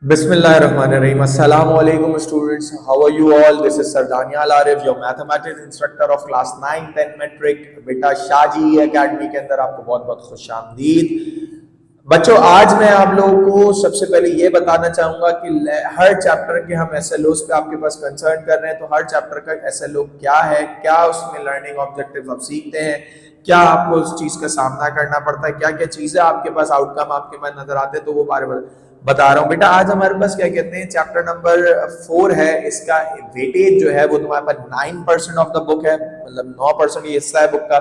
Bismillahirrahmanirrahim. Assalamu alaikum students. How are you all? This is Sir Daniel Arif, your mathematics instructor of class 9, 10 metric. बेटा Shaji academy के अंदर आपको बहुत बहुत खुशामदीद। बच्चों, आज मैं आप लोगों को सबसे पहले ये बताना चाहूंगा कि हर चैप्टर के हम एसएलओस पे आपके पास कंसर्न कर रहे हैं, तो हर चैप्टर का एसएलओ क्या है, क्या उसमें लर्निंग ऑब्जेक्टिव आप सीखते हैं, क्या आपको उस चीज का सामना करना पड़ता है, क्या क्या चीजें आपके पास आउटकम आपके पास नजर आते हैं, तो वो बारे में बता रहा हूँ। बेटा आज हमारे पास क्या कहते हैं, चैप्टर नंबर 4 है। इसका वेटेज जो है वो तुम्हारे पास 9% ऑफ द बुक है, मतलब 9% ये हिस्सा है बुक का।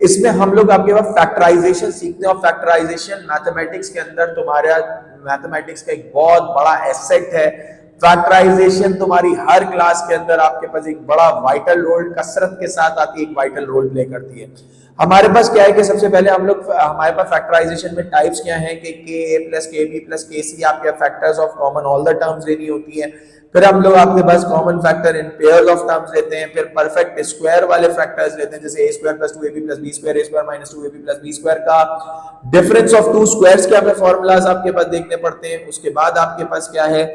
इसमें हम लोग आपके पास फैक्टराइजेशन सीखते हैं, और फैक्टराइजेशन मैथमेटिक्स के अंदर तुम्हारा मैथमेटिक्स का एक बहुत बड़ा एसेट है। फैक्टराइजेशन तुम्हारी हर क्लास के अंदर आपके पास एक बड़ा वाइटल रोल कसरत के साथ आती है, एक वाइटल रोल प्ले करती है। हमारे पास क्या है कि सबसे पहले हम लोग हमारे पास फैक्टराइजेशन में टाइप्स क्या हैं कि के प्लस के बी प्लस के सी आपके factors of common all the terms लेनी होती है। फिर हम लोग आपके पास common factor in pairs of terms लेते हैं, फिर परफेक्ट स्क्वायर वाले फैक्टर्स लेते हैं, जैसे a square plus 2ab plus b square, a square minus 2ab plus b square का डिफरेंस ऑफ टू स्क्वायर्स के हमें फॉर्मूलाज आपके पास देखने पड़ते हैं। उसके बाद आपके पास क्या है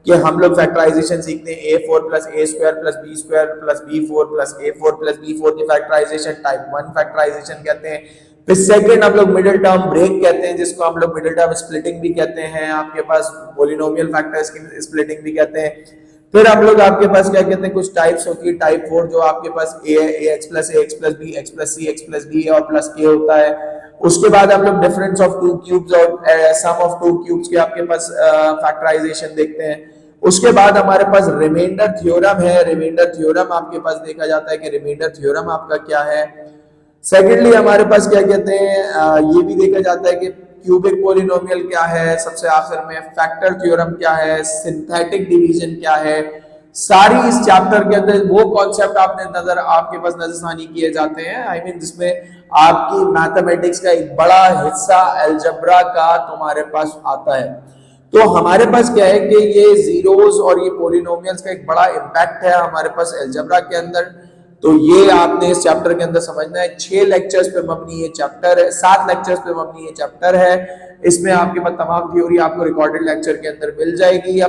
कि हम लोग फैक्टराइजेशन सीखते हैं a4 plus a square plus b square plus b4 plus a4 plus b4 की फैक्टराइजेशन टाइप 1 फैक्टराइजेशन कहते हैं। फिर सेकंड हम लोग मिडिल टर्म ब्रेक कहते हैं, जिसको हम लोग मिडिल टर्म स्प्लिटिंग भी कहते हैं, आपके पास पॉलिनोमियल फैक्टर्स की स्प्लिटिंग भी कहते हैं। फिर हम लोग आपके पास क्या कहते हैं, कुछ टाइप्स होती है, टाइप 4 जो आपके पास ax plus b x plus c x plus d और प्लस k होता है। उसके बाद हम लोग डिफरेंस ऑफ टू क्यूब्स और सम ऑफ टू क्यूब्स के आपके पास फैक्टराइजेशन देखते हैं। उसके बाद हमारे पास रिमाइंडर थ्योरम है। रिमाइंडर थ्योरम आपके पास देखा जाता है कि रिमाइंडर थ्योरम आपका क्या है। सेकेंडली हमारे पास क्या कहते हैं, ये भी देखा जाता है कि क्यूबिक पॉलिनोमियल क्या है। सबसे आखिर में फैक्टर थ्योरम क्या है, सिंथेटिक डिवीजन क्या है। सारी इस चैप्टर के अंदर वो कॉन्सेप्ट आपके पास नजरसानी किए जाते हैं, आई मीन जिसमें आपकी मैथमेटिक्स का एक बड़ा हिस्सा अलजब्रा का तुम्हारे पास आता है। तो हमारे पास क्या है कि ये जीरोस और ये पॉलिनोमियल्स का एक बड़ा इम्पैक्ट है हमारे पास अलजब्रा के अंदर। तो ये आपने इस चैप्टर के अंदर समझना है। 6 लेक्चर्स पे मबनी ये चैप्टर है, 7 लेक्चर्स पे मबनी ये चैप्टर है। इसमें आपके पास तमाम थ्योरी आपको रिकॉर्डेड लेक्चर के अंदर मिल जाएगी।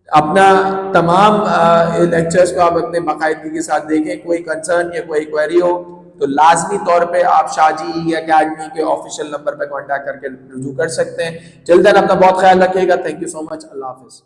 अपना तमाम लेक्चर्स को आप अपने बाकायदगी के साथ देखें। कोई कंसर्न या कोई क्वेरी हो तो लाजमी तौर पे आप शाजी एकेडमी के ऑफिशियल नंबर पे कांटेक्ट करके रुजू कर सकते हैं। टिल देन अपना बहुत ख्याल रखिएगा। Thank you so much. Allah Hafiz.